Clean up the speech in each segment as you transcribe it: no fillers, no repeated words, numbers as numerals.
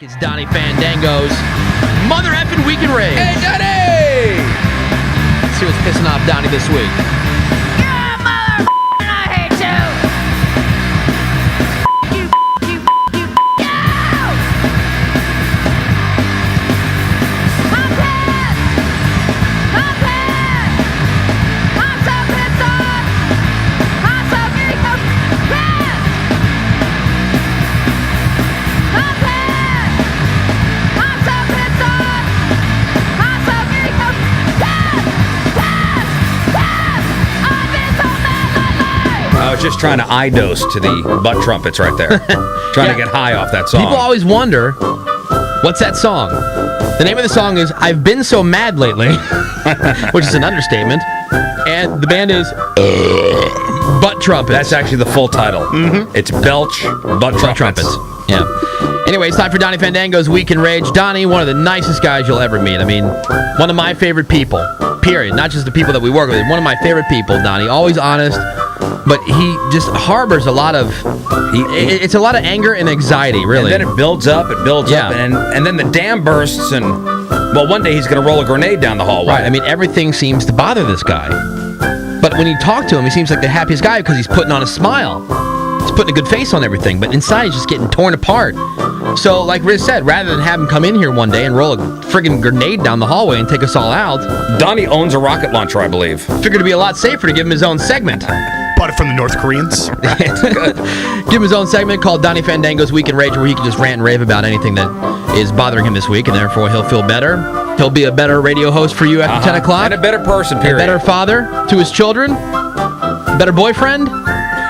It's Donnie Fandango's Mother Effin' Weekend Rage. Hey, Donnie! Let's see what's pissing off Donnie this week. Yeah, mother I hate you! You, you, I'm pissed! I'm pissed! I'm so pissed off! I'm so pissed! I'm pissed! I'm so pissed off! I'm so pissed! I've been so mad lately! I was just trying to eye dose to the butt trumpets right there. Trying to get high off that song. People always wonder, what's that song? The name of the song is I've Been So Mad Lately, which is an understatement. And the band is Butt Trumpets. That's actually the full title. Mm-hmm. It's Belch Butt Trumpets. Yeah. Anyway, it's time for Donnie Fandango's Weekend Rage. Donnie, one of the nicest guys you'll ever meet. I mean, one of my favorite people, period. Not just the people that we work with. One of my favorite people, Donnie. Always honest, but he just harbors a lot of... It's a lot of anger and anxiety, really. And then it builds up, and then the dam bursts, and, well, one day he's going to roll a grenade down the hallway. Right, I mean, everything seems to bother this guy. But when you talk to him, he seems like the happiest guy because he's putting on a smile. He's putting a good face on everything, but inside he's just getting torn apart. So, like Riz said, rather than have him come in here one day and roll a friggin' grenade down the hallway and take us all out... Donnie owns a rocket launcher, I believe. Figured it'd be a lot safer to give him his own segment. Bought it from the North Koreans. Good. Give him his own segment called Donnie Fandango's Weekend Rage, where he can just rant and rave about anything that is bothering him this week, and therefore he'll feel better. He'll be a better radio host for you after 10 o'clock. And a better person, period. A better father to his children. A better boyfriend.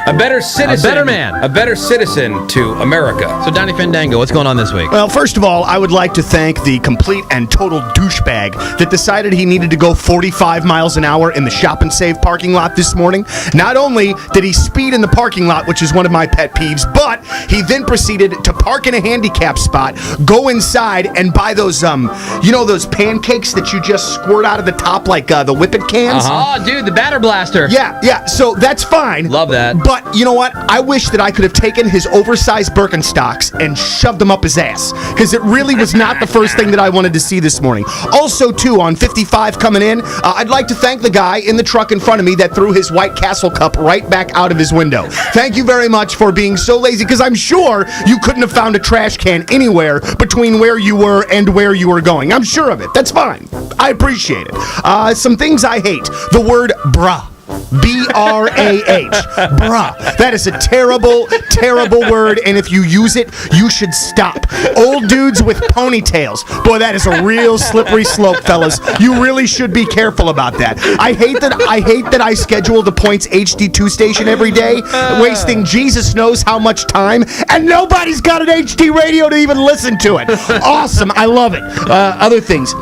A better citizen. A better man. A better citizen to America. So, Donnie Fandango, what's going on this week? Well, first of all, I would like to thank the complete and total douchebag that decided he needed to go 45 miles an hour in the Shop and Save parking lot this morning. Not only did he speed in the parking lot, which is one of my pet peeves, but he then proceeded to park in a handicap spot, go inside, and buy those, those pancakes that you just squirt out of the top like the Whippet cans? Oh, dude, the batter blaster. Yeah, so that's fine. Love that. But you know what? I wish that I could have taken his oversized Birkenstocks and shoved them up his ass, because it really was not the first thing that I wanted to see this morning. Also, too, on 55 coming in, I'd like to thank the guy in the truck in front of me that threw his White Castle cup right back out of his window. Thank you very much for being so lazy, because I'm sure you couldn't have found a trash can anywhere between where you were and where you were going. I'm sure of it. That's fine. I appreciate it. Some things I hate. The word bruh. B-R-A-H. Bruh. That is a terrible, terrible word, and if you use it, you should stop. Old dudes with ponytails. Boy, that is a real slippery slope, fellas. You really should be careful about that. I hate that I schedule the Points HD2 station every day, wasting Jesus knows how much time, and nobody's got an HD radio to even listen to it. Awesome. I love it. Other things.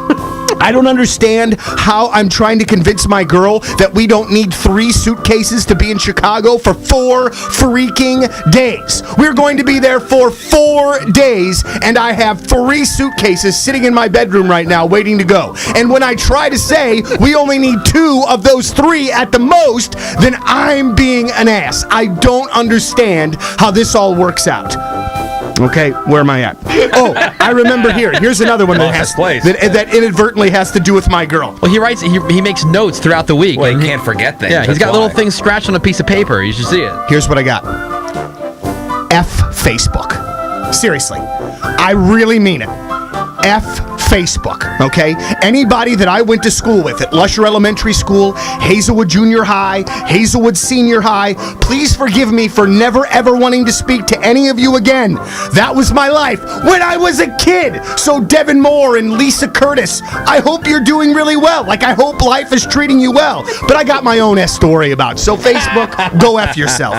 I don't understand how I'm trying to convince my girl that we don't need 3 suitcases to be in Chicago for 4 freaking days. We're going to be there for 4 days, and I have 3 suitcases sitting in my bedroom right now waiting to go. And when I try to say we only need 2 of those 3 at the most, then I'm being an ass. I don't understand how this all works out. Okay, where am I at? Oh, I remember here. Here's another one that inadvertently has to do with my girl. Well, he writes. He makes notes throughout the week. Well, he can't forget things. Yeah, he's got little things scratched on a piece of paper. You should see it. Here's what I got. F Facebook. Seriously, I really mean it. F Facebook, okay? Anybody that I went to school with at Lusher Elementary School, Hazelwood Junior High, Hazelwood Senior High, please forgive me for never ever wanting to speak to any of you again. That was my life when I was a kid. So Devin Moore and Lisa Curtis, I hope you're doing really well. Like, I hope life is treating you well. But I got my own story about it. So Facebook, go F yourself.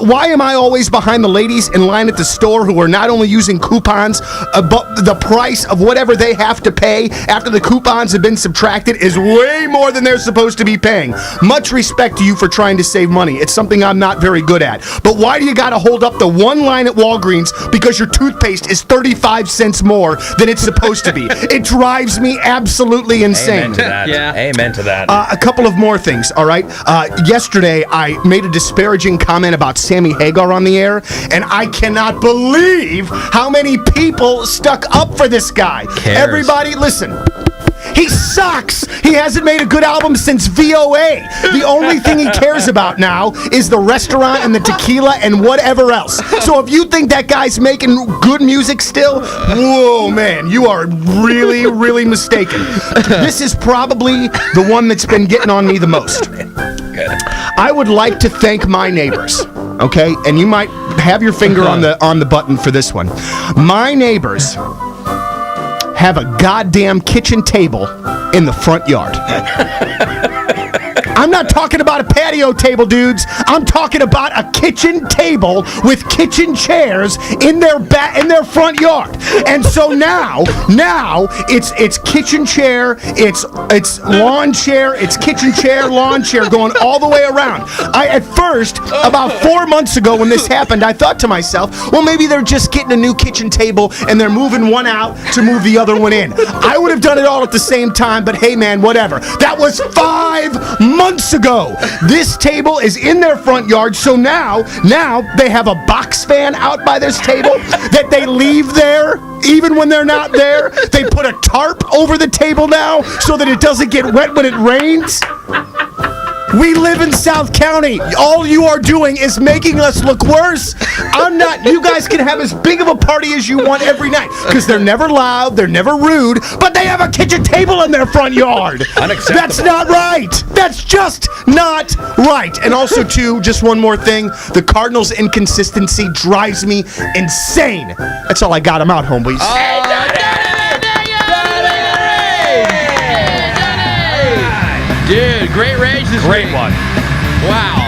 Why am I always behind the ladies in line at the store who are not only using coupons, but the price of whatever they have have to pay after the coupons have been subtracted is way more than they're supposed to be paying. Much respect to you for trying to save money. It's something I'm not very good at. But why do you got to hold up the one line at Walgreens because your toothpaste is 35 cents more than it's supposed to be? It drives me absolutely insane. Amen to that. Yeah. Amen to that. A couple of more things, all right? Yesterday, I made a disparaging comment about Sammy Hagar on the air, and I cannot believe how many people stuck up for this guy. Cares. Everybody, listen. He sucks. He hasn't made a good album since VOA. The only thing he cares about now is the restaurant and the tequila and whatever else. So if you think that guy's making good music still, whoa, man, you are really, really mistaken. This is probably the one that's been getting on me the most. Good. I would like to thank my neighbors, okay? And you might have your finger on the button for this one. My neighbors have a goddamn kitchen table in the front yard. I'm not talking about a patio table, dudes. I'm talking about a kitchen table with kitchen chairs in their front yard. And so now it's kitchen chair, it's lawn chair, it's kitchen chair, lawn chair, going all the way around. At first, about 4 months ago when this happened, I thought to myself, well, maybe they're just getting a new kitchen table and they're moving one out to move the other one in. I would have done it all at the same time, but hey, man, whatever. That was 5 months ago. This table is in their front yard, so now they have a box fan out by this table that they leave there even when they're not there. They put a tarp over the table now so that it doesn't get wet when it rains. We live in South County. All you are doing is making us look worse. You guys can have as big of a party as you want every night because they're never loud, they're never rude, but they have a kitchen table in their front yard. Unacceptable. That's not right. That's just not right. And also, too, just one more thing. The Cardinals' inconsistency drives me insane. That's all I got. I'm out, homeboys. Dude, great rage this Great week. one. Wow.